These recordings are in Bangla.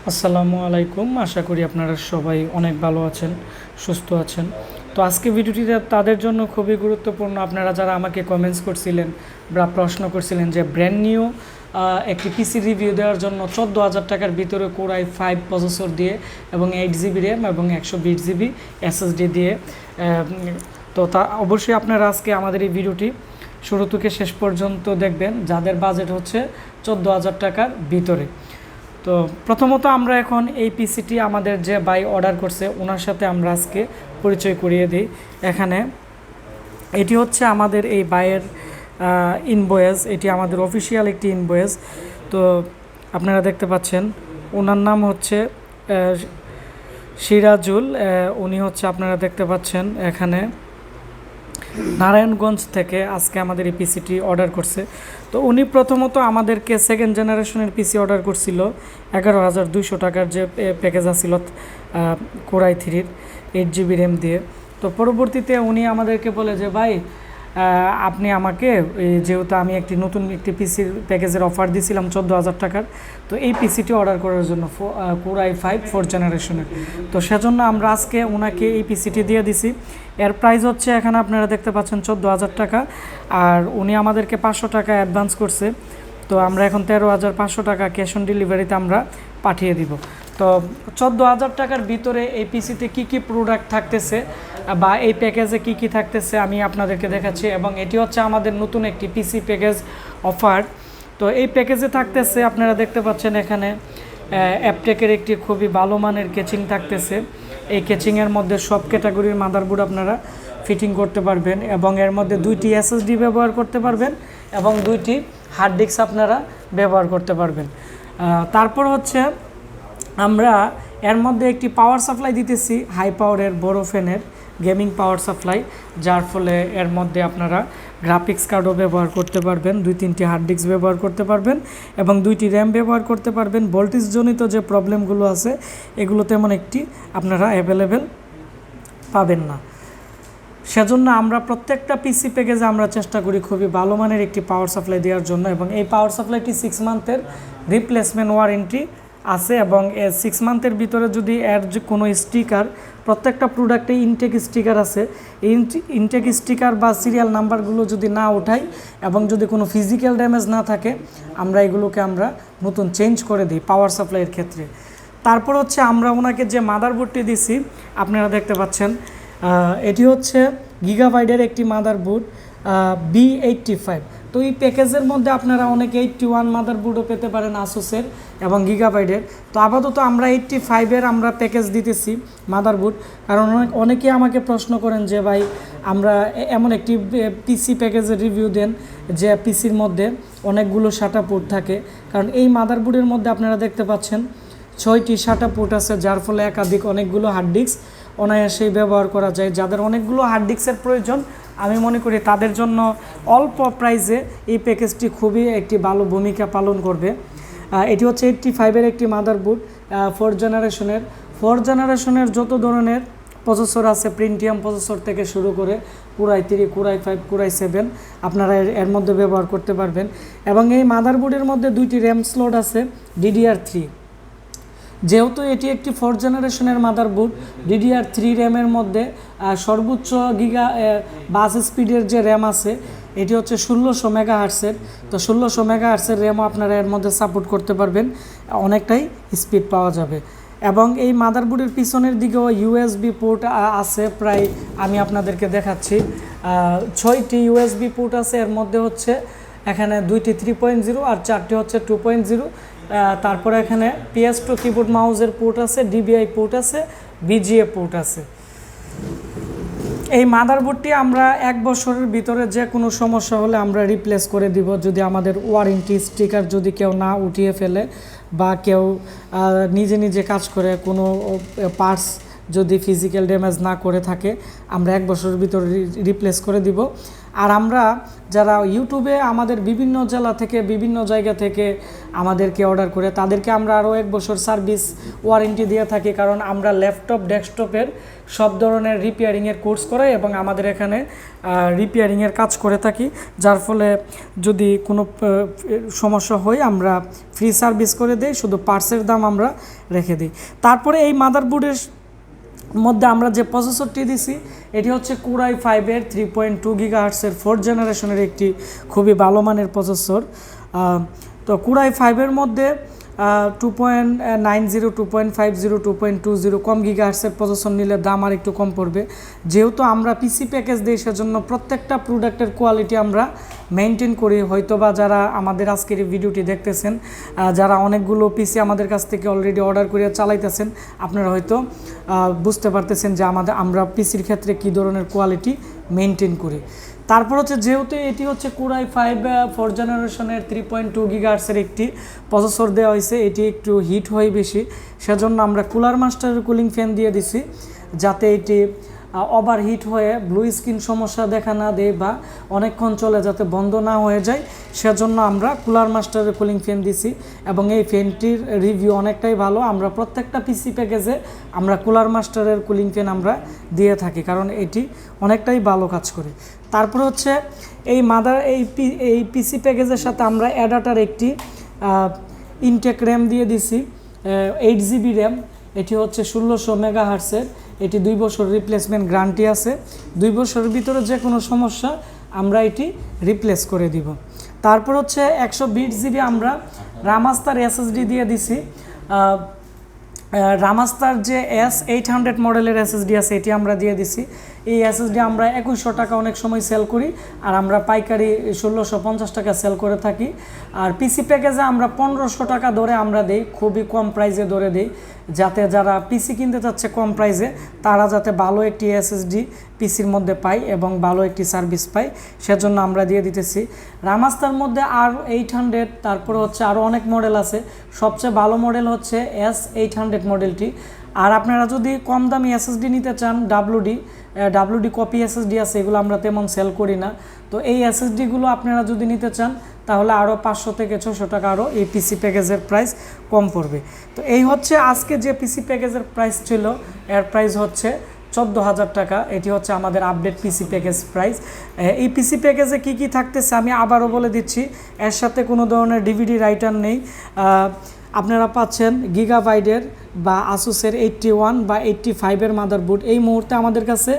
আসসালামু আলাইকুম। আশা করি আপনারা সবাই অনেক ভালো আছেন, সুস্থ আছেন। তো আজকে ভিডিওটিতে তাদের জন্য খুবই গুরুত্বপূর্ণ, আপনারা যারা আমাকে কমেন্টস করছিলেন বা প্রশ্ন করছিলেন যে ব্র্যান্ড নিউ একটি পিসি রিভিউ দেওয়ার জন্য 14,000 টাকার ভিতরে কোরাই 5 প্রসেসর দিয়ে এবং 8 GB র্যাম এবং 120 GB এসএসডি দিয়ে। তো তা অবশ্যই আপনারা আজকে আমাদের এই ভিডিওটি শুরু থেকে শেষ পর্যন্ত দেখবেন, যাদের বাজেট হচ্ছে 14,000 টাকার ভিতরে। তো প্রথমত আমরা এখন এই পিসিটি আমাদের যে ভাই অর্ডার করছে ওনার সাথে আমরা আজকে পরিচয় করিয়ে দিই। এখানে এটি হচ্ছে আমাদের এই ভাইয়ের ইনভয়েস, এটি আমাদের অফিসিয়াল একটি ইনভয়েস। তো আপনারা দেখতে পাচ্ছেন ওনার নাম হচ্ছে সিরাজুল। উনি হচ্ছে আপনারা দেখতে পাচ্ছেন এখানে নারায়ণগঞ্জ থেকে আজকে আমাদের এই পিসিটি অর্ডার করছে। তো উনি প্রথমত আমাদেরকে সেকেন্ড জেনারেশনের পিসি অর্ডার করছিল 11,200 টাকার যে প্যাকেজ আসছিল কোরাই 3-র 8 GB র্যাম দিয়ে। তো পরবর্তীতে উনি আমাদেরকে বলে যে ভাই আপনি আমাকে যেহেতু আমি নতুন একটি পিসির প্যাকেজের অফার দিয়েছিলাম 14,000 টাকার, তো এই পিসিটি অর্ডার করার জন্য কোরাই 5 4th জেনারেশনের। তো সেজন্য আমরা আজকে ওনাকে এই পিসিটি দিয়ে দিছি। এর প্রাইস হচ্ছে এখানে আপনারা দেখতে পাচ্ছেন 14,000 টাকা, আর উনি আমাদেরকে 500 টাকা অ্যাডভান্স করছে। তো আমরা এখন 13,500 টাকা ক্যাশ অন ডেলিভারিতে আমরা পাঠিয়ে দিব। তো 14,000 টাকার ভিতরে এই পিসিতে কি কি প্রোডাক্ট থাকতেছে বা এই প্যাকেজে কি কি থাকতেছে আমি আপনাদেরকে দেখাচ্ছি, এবং এটি হচ্ছে আমাদের নতুন একটি পিসি প্যাকেজ অফার। তো এই প্যাকেজে থাকতেছে আপনারা দেখতে পাচ্ছেন এখানে অ্যাপটেকের একটি খুবই ভালো মানের কেচিং থাকতেছে। এই কেচিংয়ের মধ্যে সব ক্যাটাগরির মাদারবোর্ড আপনারা ফিটিং করতে পারবেন, এবং এর মধ্যে 2টি এসএসডি ব্যবহার করতে পারবেন এবং 2টি হার্ড ডিস্ক আপনারা ব্যবহার করতে পারবেন। তারপর হচ্ছে আমরা এর মধ্যে একটি পাওয়ার সাপ্লাই দিতেছি, হাই পাওয়ারের বড় ফ্যানের গেমিং পাওয়ার সাপ্লাই, যার ফলে এর মধ্যে আপনারা গ্রাফিক্স কার্ডও ব্যবহার করতে পারবেন, 2-3টি হার্ড ডিস্ক ব্যবহার করতে পারবেন এবং 2টি র্যাম ব্যবহার করতে পারবেন। ভোল্টেজজনিত যে প্রবলেমগুলো আছে এগুলো তেমন একটি আপনারা অ্যাভেলেবেল পাবেন না। সেজন্য আমরা প্রত্যেকটা পিসি প্যাকেজে আমরা চেষ্টা করি খুবই ভালো মানের একটি পাওয়ার সাপ্লাই দেওয়ার জন্য, এবং এই পাওয়ার সাপ্লাইটি 6 মান্থের রিপ্লেসমেন্ট ওয়ারেন্টি আছে, এবং 6 মান্থের ভিতরে যদি এর যে কোনো স্টিকার, প্রত্যেকটা প্রোডাক্টে ইনটেক স্টিকার আছে, এই ইনটেক স্টিকার বা সিরিয়াল নাম্বারগুলো যদি না ওঠাই এবং যদি কোনো ফিজিক্যাল ড্যামেজ না থাকে আমরা এগুলোকে আমরা নতুন চেঞ্জ করে দিই পাওয়ার সাপ্লাইয়ের ক্ষেত্রে। তারপর হচ্ছে আমরা ওনাকে যে মাদারবোর্ডটি দিছি আপনারা দেখতে পাচ্ছেন, এটি হচ্ছে গিগাবাইটের একটি মাদারবোর্ড B85। তো এই প্যাকেজের মধ্যে আপনারা অনেকে 81 মাদারবোর্ডও পেতে পারেন আসুসের এবং গিগাবাইটের। তো আপাতত আমরা 85-এর আমরা প্যাকেজ দিতেছি মাদারবোর্ড, কারণ অনেকেই আমাকে প্রশ্ন করেন যে ভাই আমরা এমন একটি পিসি প্যাকেজের রিভিউ দেন যে পিসির মধ্যে অনেকগুলো SATA পোর্ট থাকে, কারণ এই মাদারবোর্ডের মধ্যে আপনারা দেখতে পাচ্ছেন 6টি SATA পোর্ট আছে, যার ফলে একাধিক অনেকগুলো হার্ড ডিস্ক অনায়াসেই ব্যবহার করা যায়। যাদের অনেকগুলো হার্ড ডিস্কের প্রয়োজন আমি মনে করি তাদের জন্য অল্প প্রাইসে এই প্যাকেজটি খুবই একটি ভালো ভূমিকা পালন করবে। এটি হচ্ছে 85-এর একটি মাদারবোর্ড, 4th জেনারেশনের যত ধরনের প্রসেসর আছে, প্রিন্টিয়াম প্রসেসর থেকে শুরু করে কোরাই 3, কোরাই 5, কোরাই 7 আপনারা এর মধ্যে ব্যবহার করতে পারবেন। এবং এই মাদারবোর্ডের মধ্যে 2টি র্যাম স্লট আছে DDR3। যেহেতু এটি একটি 4th জেনারেশনের মাদারবোর্ড, DDR3 র্যামের মধ্যে সর্বোচ্চ গিগা বাস স্পিডের যে র্যাম আছে এটি হচ্ছে 1600 মেগাহার্টসের। তো 1600 মেগাহার্টসের র্যামও আপনারা এর মধ্যে সাপোর্ট করতে পারবেন, অনেকটাই স্পিড পাওয়া যাবে। এবং এই মাদারবোর্ডের পিছনের দিকেও USB পোর্ট আছে, প্রায় আমি আপনাদেরকে দেখাচ্ছি 6টি USB পোর্ট আছে। এর মধ্যে হচ্ছে এখানে 2টি 3.0 আর 4টি হচ্ছে 2.0। তারপরে এখানে PS2 কিবোর্ড মাউসের পোর্ট আছে, DVI পোর্ট আছে, BGA পোর্ট আছে। এই মাদারবোর্ডটি আমরা 1 বছরের ভিতরে যে কোনো সমস্যা হলে আমরা রিপ্লেস করে দিব, যদি আমাদের ওয়ারেন্টি স্টিকার যদি কেউ না উঠিয়ে ফেলে বা কেউ নিজে নিজে কাজ করে কোনো পার্টস যদি ফিজিক্যাল ড্যামেজ না করে থাকে আমরা 1 বছরের ভিতরে রিপ্লেস করে দিব। আর আমরা যারা ইউটিউবে আমাদের বিভিন্ন জেলা থেকে বিভিন্ন জায়গা থেকে আমাদেরকে অর্ডার করে তাদেরকে আমরা আরও 1 বছর সার্ভিস ওয়ারেন্টি দিয়ে থাকি, কারণ আমরা ল্যাপটপ ডেস্কটপের সব ধরনের রিপেয়ারিংয়ের কোর্স করাই এবং আমাদের এখানে রিপেয়ারিংয়ের কাজ করে থাকি, যার ফলে যদি কোনো সমস্যা হয় আমরা ফ্রি সার্ভিস করে দিই, শুধু পার্টসের দাম আমরা রেখে দিই। তারপরে এই মাদারবোর্ডের মধ্যে আমরা যে প্রসেসরটি দিছি এটি হচ্ছে কোরাই 5-এর 3.2 গিগাহার্টসের 4th জেনারেশনের একটি খুবই ভালো মানের প্রসেসর। তো কোরাই 5-এর মধ্যে 2.90, 2.50, 2.20 কম গিগাহার্টসের প্রসেসর নিলে দাম আর একটু কম পড়বে। যেহেতু আমরা পিসি প্যাকেজ দিই সেজন্য প্রত্যেকটা প্রোডাক্টের কোয়ালিটি আমরা মেনটেন করি। হয়তোবা যারা আমাদের আজকের এই ভিডিওটি দেখতেছেন, যারা অনেকগুলো পিসি আমাদের কাছ থেকে অলরেডি অর্ডার করে চালাইতেছেন, আপনারা হয়তো বুঝতে পারতেছেন যে আমরা পিসির ক্ষেত্রে কী ধরনের কোয়ালিটি মেনটেন করি। তারপর হচ্ছে যেহেতু এটি হচ্ছে কোরাই 5 4th জেনারেশনের 3.2 গিগাহার্টসের একটি প্রসেসর দেওয়া হয়েছে, এটি একটু হিট হয় বেশি, সেজন্য আমরা কুলার মাস্টারের কুলিং ফ্যান দিয়ে দিছি যাতে এটি ওভার হিট হয়ে ব্লু স্ক্রিন সমস্যা দেখা না দেয় বা অনেকক্ষণ চলে যাতে বন্ধ না হয়ে যায়, সেজন্য আমরা কুলার মাস্টারের কুলিং ফ্যান দিছি এবং এই ফ্যানটির রিভিউ অনেকটাই ভালো। আমরা প্রত্যেকটা পিসি প্যাকেজে আমরা কুলার মাস্টারের কুলিং ফ্যান আমরা দিয়ে থাকি, কারণ এটি অনেকটাই ভালো কাজ করে। তারপর হচ্ছে এই পিসি প্যাকেজের সাথে আমরা অ্যাডাটার একটি ইনটেক র্যাম দিয়ে দিছি 8 জিবি র্যাম। এটি হচ্ছে 1600 মেগাহার্টসের, এটি 2 বছর রিপ্লেসমেন্ট গ্যারান্টি আছে। 2 বছরের ভিতরে যে কোনো সমস্যা আমরা এটি রিপ্লেস করে দিব। তারপর হচ্ছে 120 জিবি আমরা রামাস্টার এসএসডি দিয়ে দিছি। রামাস্টার যে S800 মডেলের এসএসডি আছে এটি আমরা দিয়ে দিছি। এই এসএসডি আমরা 2100 টাকা অনেক সময় সেল করি, আর আমরা পাইকারি 1650 টাকা সেল করে থাকি। আর পিসি প্যাকেজে আমরা 1500 টাকা ধরে আমরা দিই, খুবই কম প্রাইসে ধরে দিই, যাতে যারা পিসি কিনতে চাচ্ছে কম প্রাইসে তারা যাতে ভালো একটি এসএসডি পিসির মধ্যে পায় এবং ভালো একটি সার্ভিস পায়, সেজন্য আমরা দিয়ে দিতেছি। রামাস্টার মধ্যে আর 800, তারপরে হচ্ছে আরও অনেক মডেল আছে, সবচেয়ে ভালো মডেল হচ্ছে S800 মডেলটি। আর আপনারা যদি কম দামি এসএসডি নিতে চান, ডাব্লুডি কপি এসএসডি আছে, এগুলো আমরা তেমন সেল করি না। তো এই এসএসডিগুলো আপনারা যদি নিতে চান তাহলে আরও 500 থেকে 600 টাকা আরও এই পিসি প্যাকেজের প্রাইস কম পড়বে। তো এই হচ্ছে আজকে যে পিসি প্যাকেজের প্রাইস ছিল, এর প্রাইস হচ্ছে 14,000 টাকা। এটি হচ্ছে আমাদের আপডেট পিসি প্যাকেজ প্রাইস। এই পিসি প্যাকেজে কি কি থাকতেছে আমি আবারও বলে দিচ্ছি। এর সাথে কোনো ধরনের ডিভিডি রাইটার নেই। আপনারা পাচ্ছেন গিগাবাইটের বা আসুসের 81 বা 85-এর মাদারবোর্ড। এই মুহূর্তে আমাদের কাছে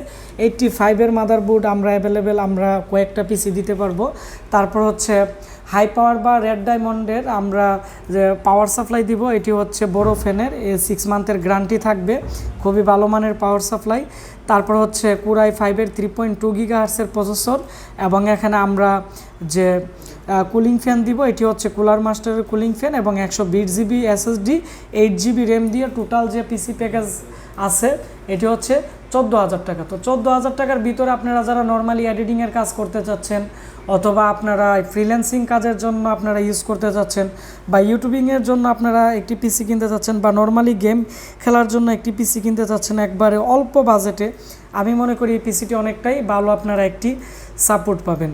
85-এর মাদারবোর্ড আমরা অ্যাভেলেবেল, আমরা কয়েকটা পিসি দিতে পারবো। তারপর হচ্ছে হাই পাওয়ার বা রেড ডায়মন্ডের আমরা যে পাওয়ার সাপ্লাই দিব, এটি হচ্ছে বড় ফ্যানের 6 মান্থের গ্যারান্টি থাকবে, খুবই ভালো মানের পাওয়ার সাপ্লাই। তারপর হচ্ছে কোরাই 5-এর 3.2 গিগাহার্টসের প্রসেসর এবং এখানে আমরা যে কুলিং ফ্যান দিব এটি হচ্ছে কুলার মাস্টারের কুলিং ফ্যান এবং 120 জিবি এসএসডি 8 জিবি র্যাম দিয়ে টোটাল যে পিসি প্যাকেজ আছে এটি হচ্ছে 14,000 টাকা। তো 14,000 টাকার ভিতরে আপনারা যারা নর্মালি এডিটিংয়ের কাজ করতে চাচ্ছেন অথবা আপনারা ফ্রিল্যান্সিং কাজের জন্য আপনারা ইউজ করতে চাচ্ছেন বা ইউটিউবিংয়ের জন্য আপনারা একটি পিসি কিনতে চাচ্ছেন বা নর্মালি গেম খেলার জন্য একটি পিসি কিনতে চাচ্ছেন একবারে অল্প বাজেটে, আমি মনে করি এই পিসিটি অনেকটাই ভালো, আপনারা একটি সাপোর্ট পাবেন।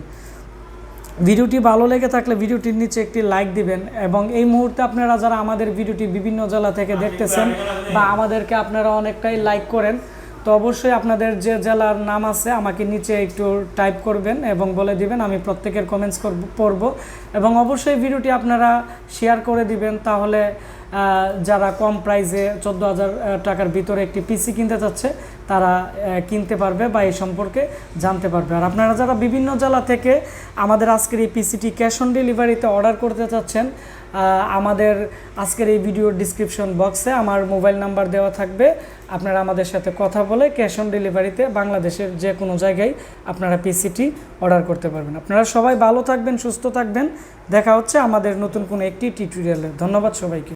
ভিডিওটি ভালো লেগে থাকলে ভিডিওটির নিচে একটি লাইক দিবেন এবং এই মুহূর্তে আপনারা যারা আমাদের ভিডিওটি বিভিন্ন জেলা থেকে দেখতেছেন বা আমাদেরকে আপনারা অনেকটাই লাইক করেন, তো অবশ্যই আপনাদের যে জেলার নাম আছে আমাকে নিচে একটু টাইপ করবেন এবং বলে দিবেন, আমি প্রত্যেকের কমেন্টস পড়ব এবং অবশ্যই ভিডিওটি আপনারা শেয়ার করে দিবেন, তাহলে যারা কম প্রাইসে 14,000 টাকার ভিতরে একটি পিসি কিনতে চাচ্ছে তারা কিনতে পারবে বা এই সম্পর্কে জানতে পারবে। আর আপনারা যারা বিভিন্ন জেলা থেকে আমাদের আজকের এই পিসিটি ক্যাশ অন ডেলিভারিতে অর্ডার করতে চাচ্ছেন, আমাদের আজকের এই ভিডিওর ডিসক্রিপশন বক্সে আমার মোবাইল নাম্বার দেওয়া থাকবে, আপনারা আমাদের সাথে কথা বলে ক্যাশ অন ডেলিভারিতে বাংলাদেশের যে কোনো জায়গায় আপনারা পিসিটি অর্ডার করতে পারবেন। আপনারা সবাই ভালো থাকবেন, সুস্থ থাকবেন, দেখা হচ্ছে আমাদের নতুন কোনো একটি টিউটোরিয়ালে। ধন্যবাদ সবাইকে।